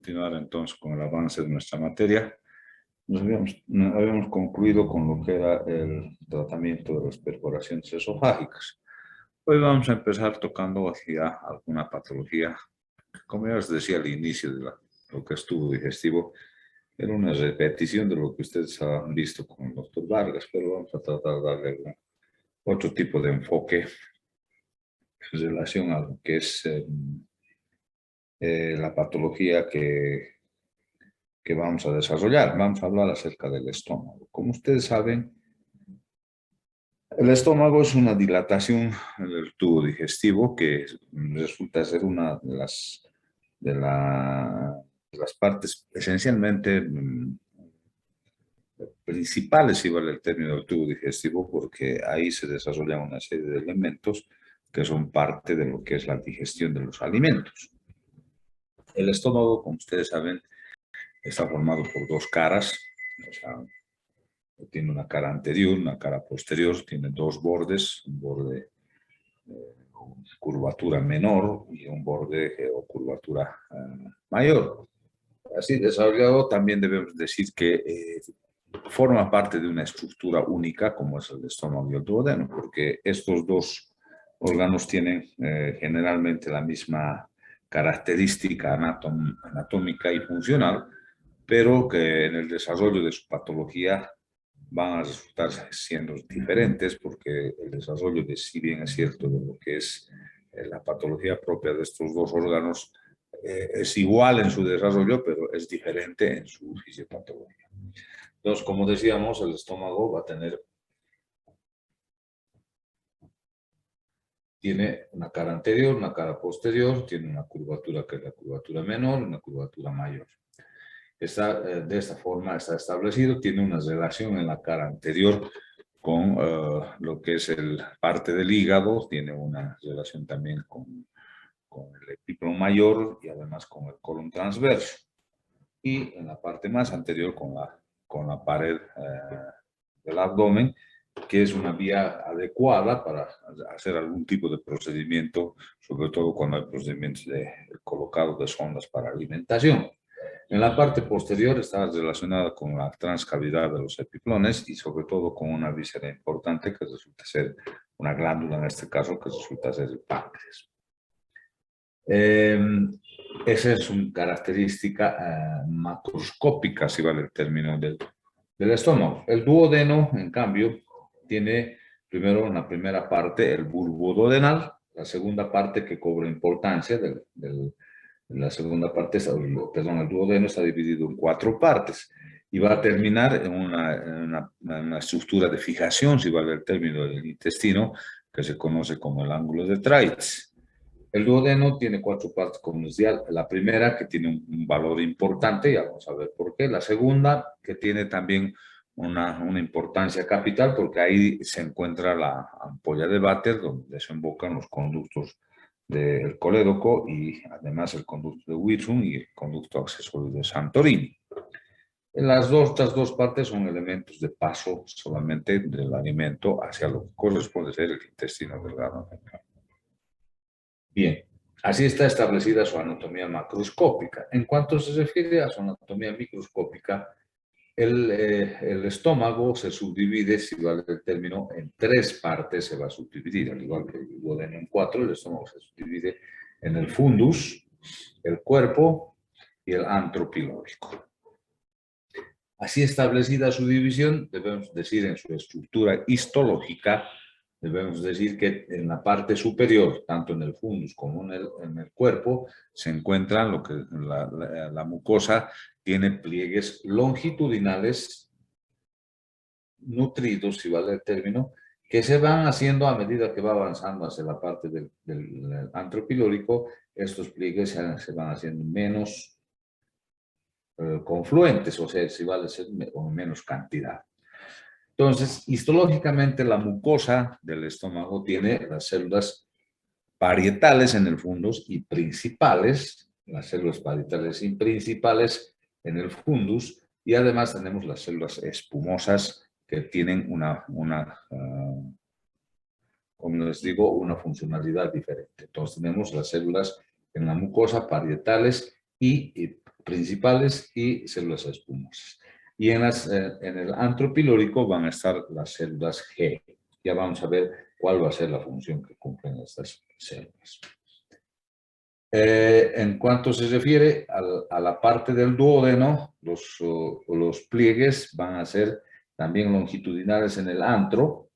Continuar entonces con el avance de nuestra materia. Nos habíamos concluido con lo que era el tratamiento de las perforaciones esofágicas. Hoy vamos a empezar tocando hacia alguna patología. Como ya les decía al inicio de lo que es tubo digestivo, era una repetición de lo que ustedes han visto con el doctor Vargas, pero vamos a tratar de darle otro tipo de enfoque en relación a lo que es la patología que vamos a desarrollar. Vamos a hablar acerca del estómago. Como ustedes saben, el estómago es una dilatación del tubo digestivo que resulta ser una de las partes esencialmente principales, si vale el término, del tubo digestivo, porque ahí se desarrollan una serie de elementos que son parte de lo que es la digestión de los alimentos. El estómago, como ustedes saben, está formado por dos caras, o sea, tiene una cara anterior, una cara posterior, tiene dos bordes, un borde con curvatura menor y un borde o curvatura mayor. Así desarrollado, también debemos decir que forma parte de una estructura única como es el estómago y el duodeno, porque estos dos órganos tienen generalmente la misma característica anatómica y funcional, pero que en el desarrollo de su patología van a resultar siendo diferentes, porque el desarrollo de, si bien es cierto, de lo que es la patología propia de estos dos órganos, es igual en su desarrollo, pero es diferente en su fisiopatología. Entonces, como decíamos, el estómago va a tiene una cara anterior, una cara posterior, tiene una curvatura que es la curvatura menor, una curvatura mayor. De esta forma está establecido, tiene una relación en la cara anterior con lo que es parte del hígado, tiene una relación también con el epíplomo mayor y además con el colon transverso. Y en la parte más anterior con la pared del abdomen, que es una vía adecuada para hacer algún tipo de procedimiento, sobre todo cuando hay procedimientos de colocado de sondas para alimentación. En la parte posterior está relacionada con la transcavidad de los epiplones y sobre todo con una víscera importante que resulta ser una glándula, en este caso, que resulta ser el páncreas. Esa es una característica macroscópica, si vale el término del estómago. El duodeno, en cambio, tiene primero una primera parte, el bulbo duodenal, la segunda parte que cobra importancia la segunda parte, perdón, el duodeno está dividido en 4 partes y va a terminar en una estructura de fijación, si vale el término, del intestino, que se conoce como el ángulo de Treitz. El duodeno tiene 4 partes, como les decía. La primera, que tiene un valor importante, ya vamos a ver por qué. La segunda, que tiene también una importancia capital, porque ahí se encuentra la ampolla de Vater, donde desembocan los conductos del colédoco y además el conducto de Whitsun y el conducto accesorio de Santorini. Estas dos partes son elementos de paso solamente del alimento hacia lo que corresponde ser el intestino delgado. Bien, así está establecida su anatomía macroscópica. En cuanto se refiere a su anatomía microscópica, el estómago se subdivide, si vale el término, en 3 partes se va a subdividir, al igual que el duodeno en 4, el estómago se subdivide en el fundus, el cuerpo y el antro pilórico. Así establecida su división, debemos decir en su estructura histológica, debemos decir que en la parte superior, tanto en el fundus como en el cuerpo, se encuentran lo que la mucosa tiene pliegues longitudinales nutridos, si vale el término, que se van haciendo a medida que va avanzando hacia la parte del antro pilórico. Estos pliegues se van haciendo menos confluentes, o sea, si vale ser con menos cantidad. Entonces, histológicamente, la mucosa del estómago tiene las células parietales en el fundus y principales, las células parietales y principales en el fundus, y además tenemos las células espumosas que tienen como les digo, una funcionalidad diferente. Entonces tenemos las células en la mucosa parietales y principales y células espumosas. Y en el antro pilórico van a estar las células G. Ya vamos a ver cuál va a ser la función que cumplen estas células. En cuanto se refiere a la parte del duodeno, los pliegues van a ser también longitudinales en el antro,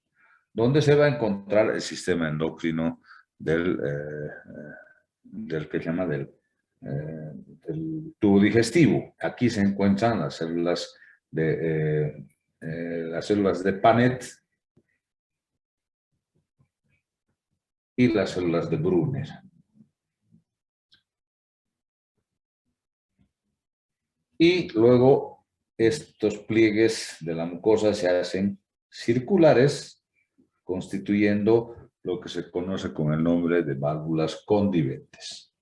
donde se va a encontrar el sistema endocrino del que se llama del tubo digestivo. Aquí se encuentran las células de Paneth y las células de Brunner. Y luego estos pliegues de la mucosa se hacen circulares, constituyendo lo que se conoce con el nombre de válvulas condiventes.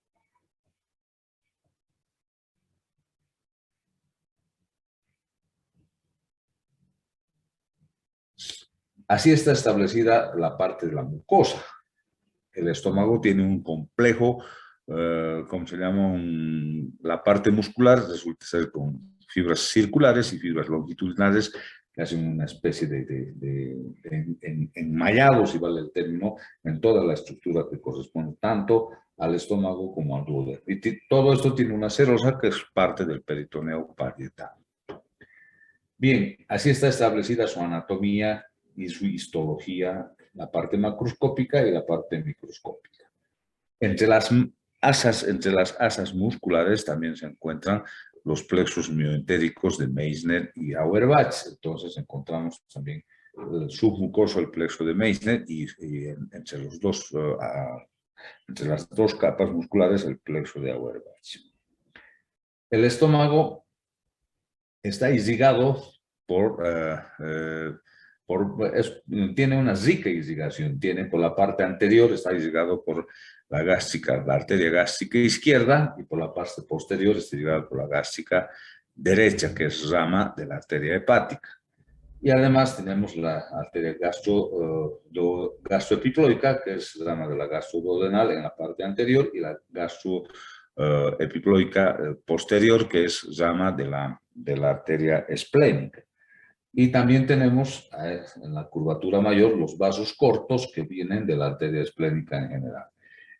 Así está establecida la parte de la mucosa. El estómago tiene un complejo, ¿cómo se llama? La parte muscular resulta ser con fibras circulares y fibras longitudinales que hacen una especie de enmallado, si vale el término, en toda la estructura que corresponde tanto al estómago como al duodeno. Y todo esto tiene una serosa que es parte del peritoneo parietal. Bien, así está establecida su anatomía y su histología, la parte macroscópica y la parte microscópica. Entre las asas musculares también se encuentran los plexos mioentéricos de Meissner y Auerbach. Entonces encontramos también el submucoso, el plexo de Meissner, y entre las dos capas musculares el plexo de Auerbach. El estómago está irrigado tiene una rica irrigación. Tiene por la parte anterior, está irrigado por la arteria gástrica izquierda, y por la parte posterior está irrigado por la gástrica derecha, que es rama de la arteria hepática. Y además tenemos la arteria gastroepiploica, que es rama de la gastroduodenal en la parte anterior, y la gastroepiploica posterior, que es rama de la arteria esplénica. Y también tenemos en la curvatura mayor los vasos cortos que vienen de la arteria esplénica en general.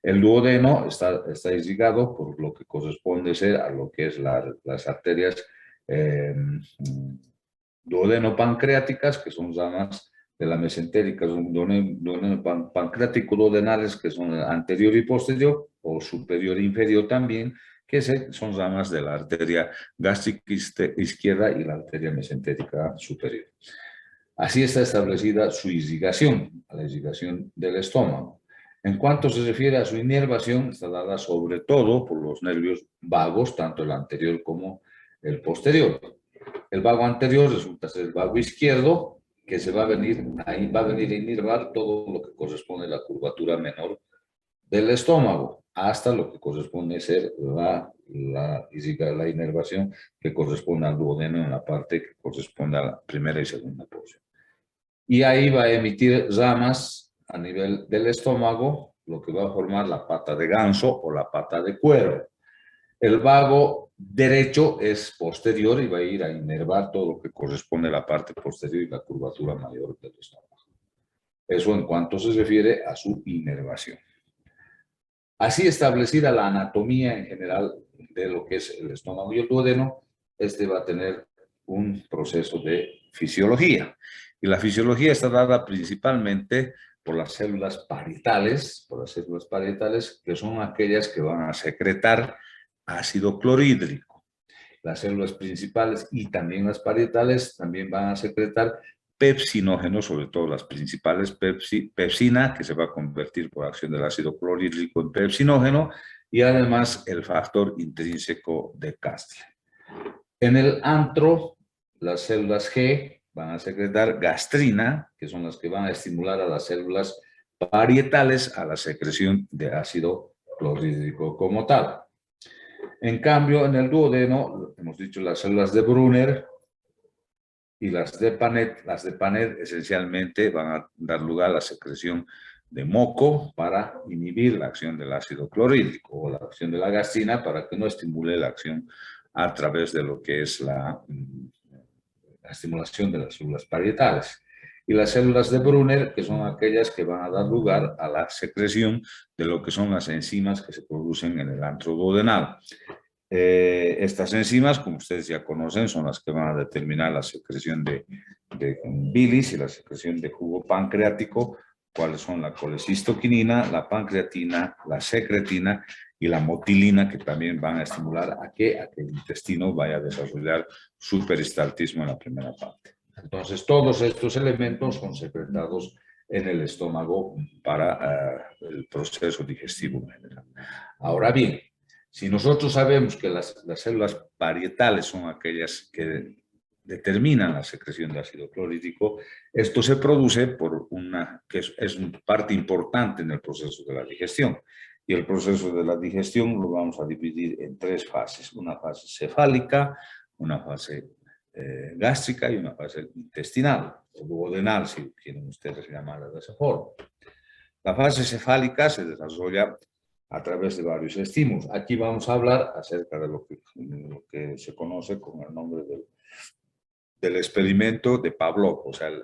El duodeno está irrigado por lo que corresponde ser a lo que es las arterias duodeno-pancreáticas, que son ramas de la mesentérica, duodeno pancreático duodenales, que son anterior y posterior, o superior e inferior también, que son ramas de la arteria gástrica izquierda y la arteria mesentérica superior. Así está establecida su irrigación, la irrigación del estómago. En cuanto se refiere a su inervación, está dada sobre todo por los nervios vagos, tanto el anterior como el posterior. El vago anterior resulta ser el vago izquierdo, que ahí va a venir a inervar todo lo que corresponde a la curvatura menor del estómago, hasta lo que corresponde ser la inervación que corresponde al duodeno en la parte que corresponde a la primera y segunda porción. Y ahí va a emitir ramas a nivel del estómago, lo que va a formar la pata de ganso o la pata de cuero. El vago derecho es posterior y va a ir a inervar todo lo que corresponde a la parte posterior y la curvatura mayor del estómago. Eso en cuanto se refiere a su inervación. Así establecida la anatomía en general de lo que es el estómago y el duodeno, este va a tener un proceso de fisiología. Y la fisiología está dada principalmente por las células parietales, que son aquellas que van a secretar ácido clorhídrico. Las células principales y también las parietales también van a secretar pepsinógenos, sobre todo las principales, pepsina, que se va a convertir por acción del ácido clorhídrico en pepsinógeno, y además el factor intrínseco de Kastler. En el antro, las células G van a secretar gastrina, que son las que van a estimular a las células parietales a la secreción de ácido clorhídrico como tal. En cambio, en el duodeno, hemos dicho las células de Brunner y las de Paneth esencialmente van a dar lugar a la secreción de moco para inhibir la acción del ácido clorhídrico, o la acción de la gastrina para que no estimule la acción a través de lo que es la estimulación de las células parietales. Y las células de Brunner, que son aquellas que van a dar lugar a la secreción de lo que son las enzimas que se producen en el antro duodenal. Estas enzimas, como ustedes ya conocen, son las que van a determinar la secreción de bilis y la secreción de jugo pancreático, cuáles son la colecistoquinina, la pancreatina, la secretina y la motilina, que también van a estimular a que el intestino vaya a desarrollar su peristaltismo en la primera parte. Entonces, todos estos elementos son secretados en el estómago para el proceso digestivo en general. Ahora bien, si nosotros sabemos que las células parietales son aquellas que determinan la secreción de ácido clorhídrico, esto se produce por que es una parte importante en el proceso de la digestión. Y el proceso de la digestión lo vamos a dividir en tres fases: una fase cefálica, una fase gástrica y una fase intestinal, o duodenal, si quieren ustedes llamarla de esa forma. La fase cefálica se desarrolla a través de varios estímulos. Aquí vamos a hablar acerca de lo que se conoce con el nombre del experimento de Pavlov, o sea, el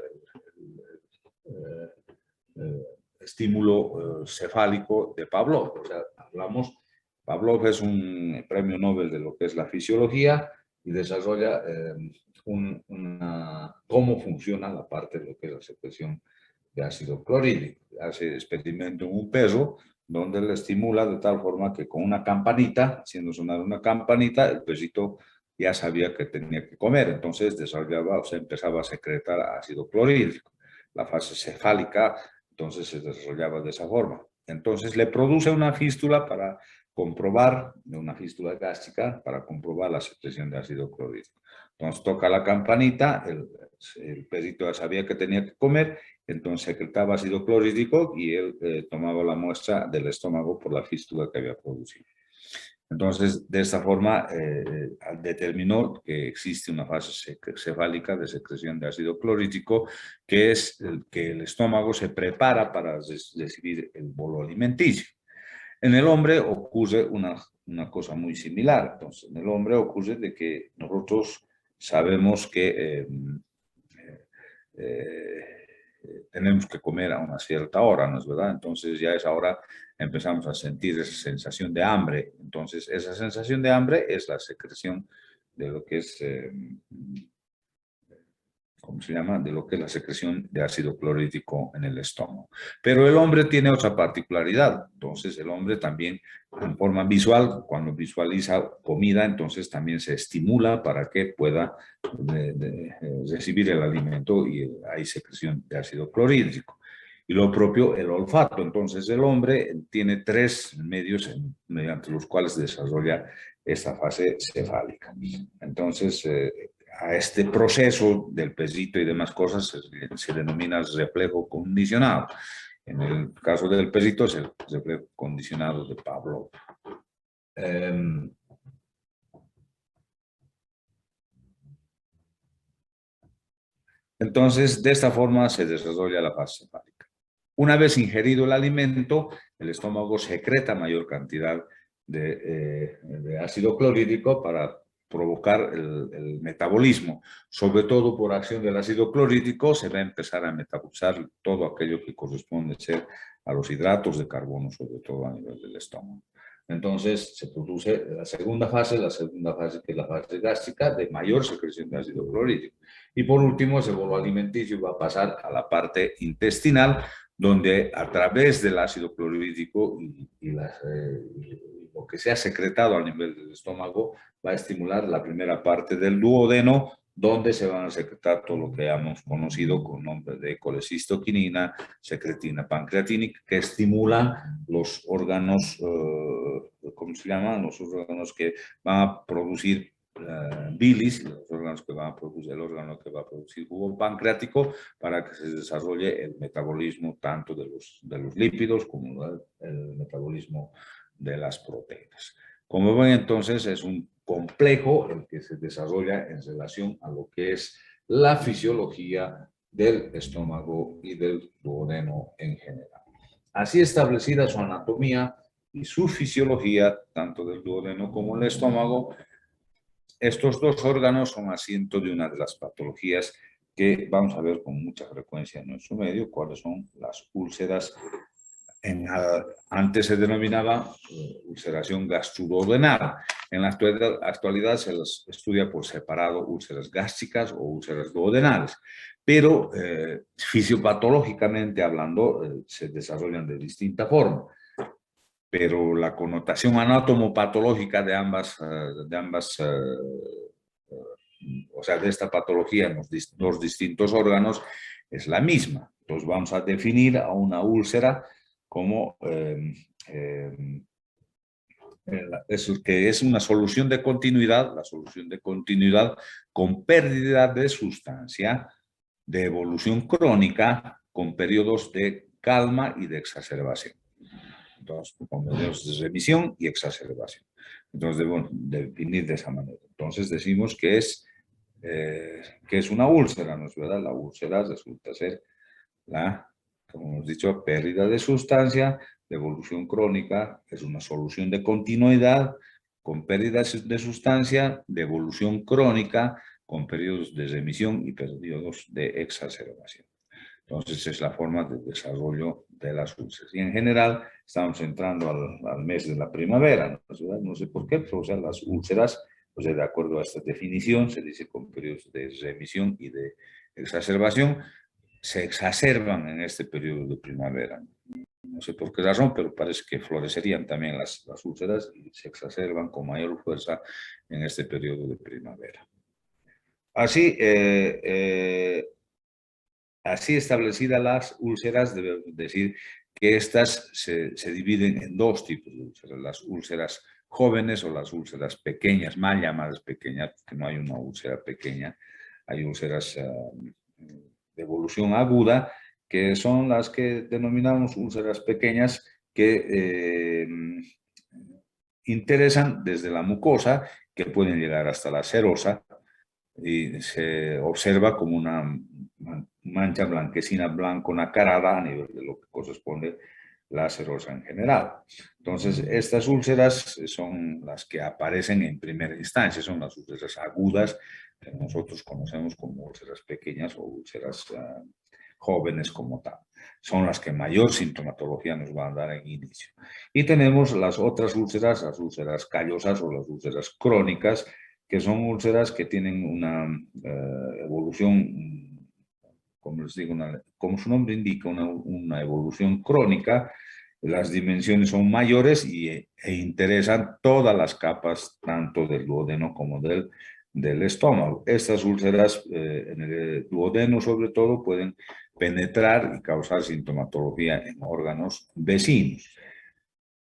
estímulo cefálico de Pavlov. O sea, Pavlov es un premio Nobel de lo que es la fisiología y desarrolla cómo funciona la parte de lo que es la secreción de ácido clorhídrico. Hace experimento en un perro donde le estimula de tal forma que con una campanita, haciendo sonar una campanita, el perrito ya sabía que tenía que comer, entonces desarrollaba, o sea, empezaba a secretar ácido clorhídrico. La fase cefálica, entonces, se desarrollaba de esa forma. Entonces, le produce una fístula para comprobar, una fístula gástrica, para comprobar la secreción de ácido clorhídrico. Entonces, toca la campanita, el perrito ya sabía que tenía que comer, entonces secretaba ácido clorhídrico y él tomaba la muestra del estómago por la fístula que había producido. Entonces, de esta forma, determinó que existe una fase cefálica de secreción de ácido clorhídrico, que es que el estómago se prepara para recibir el bolo alimenticio. En el hombre ocurre una cosa muy similar. Entonces, en el hombre ocurre de que nosotros sabemos que tenemos que comer a una cierta hora, ¿no es verdad? Entonces ya a esa hora empezamos a sentir esa sensación de hambre. Entonces esa sensación de hambre es la secreción de lo que es, ¿cómo se llama? De lo que es la secreción de ácido clorhídrico en el estómago. Pero el hombre tiene otra particularidad. Entonces el hombre también, en forma visual, cuando visualiza comida, entonces también se estimula para que pueda recibir el alimento y hay secreción de ácido clorhídrico. Y lo propio el olfato. Entonces el hombre tiene tres medios mediante los cuales desarrolla esta fase cefálica. Entonces, a este proceso del perrito y demás cosas se denomina reflejo condicionado. En el caso del perrito es el reflejo condicionado de Pavlov. Entonces, de esta forma se desarrolla la fase cefálica. Una vez ingerido el alimento, el estómago secreta mayor cantidad de ácido clorhídrico para provocar el metabolismo. Sobre todo por acción del ácido clorhídrico se va a empezar a metabolizar todo aquello que corresponde ser a los hidratos de carbono, sobre todo a nivel del estómago. Entonces se produce la segunda fase que es la fase gástrica, de mayor secreción de ácido clorhídrico. Y por último, ese bolo alimenticio va a pasar a la parte intestinal, donde a través del ácido clorhídrico y lo que se ha secretado a nivel del estómago va a estimular la primera parte del duodeno, donde se van a secretar todo lo que hemos conocido con nombre de colecistoquinina, secretina pancreatínica, que estimulan los órganos, ¿cómo se llaman? Los órganos que van a producir bilis, los órganos que van a producir, el órgano que va a producir jugo pancreático, para que se desarrolle el metabolismo tanto de los lípidos como el metabolismo de las proteínas. Como ven, entonces, es un complejo el que se desarrolla en relación a lo que es la fisiología del estómago y del duodeno en general. Así establecida su anatomía y su fisiología, tanto del duodeno como el estómago, Estos dos órganos son asiento de una de las patologías que vamos a ver con mucha frecuencia en nuestro medio, cuáles son las úlceras. Antes se denominaba ulceración gastroduodenal. En la actualidad se las estudia por separado úlceras gástricas o úlceras duodenales, pero fisiopatológicamente hablando se desarrollan de distinta forma. Pero la connotación anatomopatológica de ambas, o sea, de esta patología en los dos distintos órganos es la misma. Entonces vamos a definir a una úlcera como que es una solución de continuidad, la solución de continuidad con pérdida de sustancia, de evolución crónica, con periodos de calma y de exacerbación. Entonces, con periodos de remisión y exacerbación. Entonces, debemos definir de esa manera. Entonces, decimos que es una úlcera, ¿no es verdad? La úlcera resulta ser como hemos dicho, pérdida de sustancia, de evolución crónica, es una solución de continuidad con pérdida de sustancia, de evolución crónica, con periodos de remisión y periodos de exacerbación. Entonces, es la forma de desarrollo de las úlceras. Y en general, estamos entrando al mes de la primavera, ¿no? No sé por qué, pero o sea, las úlceras, pues, de acuerdo a esta definición, se dice con periodos de remisión y de exacerbación, se exacerban en este periodo de primavera. No sé por qué razón, pero parece que florecerían también las úlceras y se exacerban con mayor fuerza en este periodo de primavera. Así, así establecidas las úlceras, debemos decir que estas se dividen en dos tipos de úlceras. Las úlceras jóvenes o las úlceras pequeñas, mal llamadas pequeñas, porque no hay una úlcera pequeña, hay úlceras de evolución aguda, que son las que denominamos úlceras pequeñas, que interesan desde la mucosa, que pueden llegar hasta la serosa, y se observa como una mancha blanquecina blanco nacarada a nivel de lo que corresponde la serosa en general. Entonces, estas úlceras son las que aparecen en primera instancia, son las úlceras agudas que nosotros conocemos como úlceras pequeñas o úlceras jóvenes como tal. Son las que mayor sintomatología nos van a dar en inicio. Y tenemos las otras úlceras, las úlceras callosas o las úlceras crónicas, que son úlceras que tienen una evolución, como les digo, como su nombre indica, una evolución crónica. Las dimensiones son mayores e interesan todas las capas, tanto del duodeno como del estómago. Estas úlceras en el duodeno, sobre todo, pueden penetrar y causar sintomatología en órganos vecinos.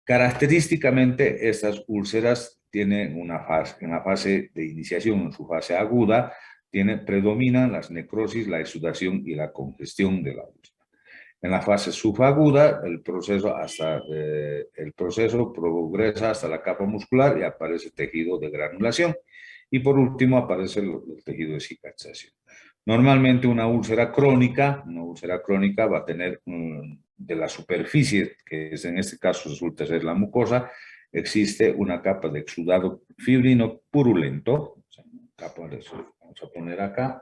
Característicamente, estas úlceras tienen en la fase de iniciación, en su fase aguda, predominan las necrosis, la exudación y la congestión de la úlcera. En la fase subaguda, el proceso progresa hasta la capa muscular y aparece tejido de granulación. Y por último aparece el tejido de cicatrización. Normalmente una úlcera crónica va a tener de la superficie, que es, en este caso resulta ser la mucosa, existe una capa de exudado fibrino purulento. O sea, vamos a poner acá,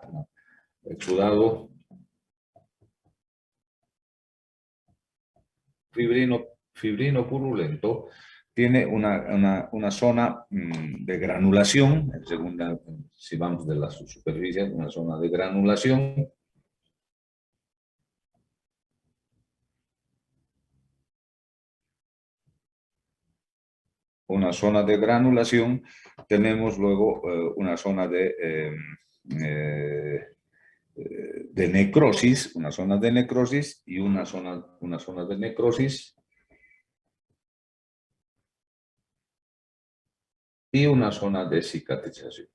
exudado fibrino purulento, tiene una zona de granulación, si vamos de la superficie, una zona de granulación. Una zona de granulación, tenemos luego una zona de necrosis, una zona de necrosis y una zona de necrosis y una zona de cicatrización.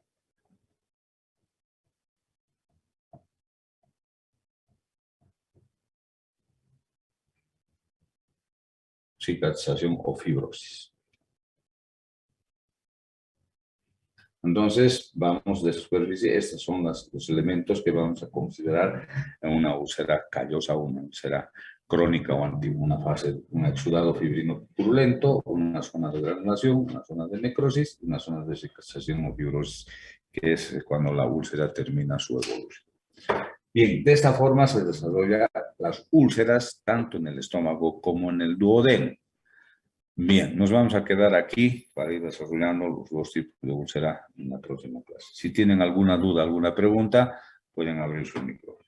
Cicatrización o fibrosis. Entonces, vamos de superficie, estos son los elementos que vamos a considerar en una úlcera callosa o una úlcera crónica o antigua, una fase, un exudado fibrino purulento, unas zonas de granulación, unas zonas de necrosis, unas zonas de cicatrización o fibrosis, que es cuando la úlcera termina su evolución. Bien, de esta forma se desarrollan las úlceras tanto en el estómago como en el duodeno. Bien, nos vamos a quedar aquí para ir desarrollando los dos tipos de úlcera en la próxima clase. Si tienen alguna duda, alguna pregunta, pueden abrir sus micrófonos.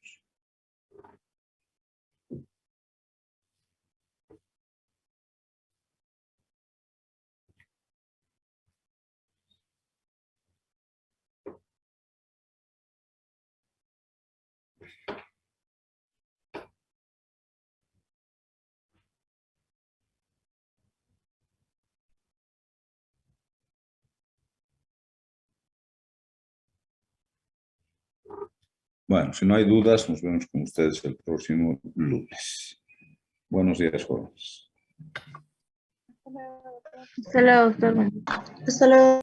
Bueno, si no hay dudas, nos vemos con ustedes el próximo lunes. Buenos días, jóvenes. Hasta luego, doctor. Hasta luego.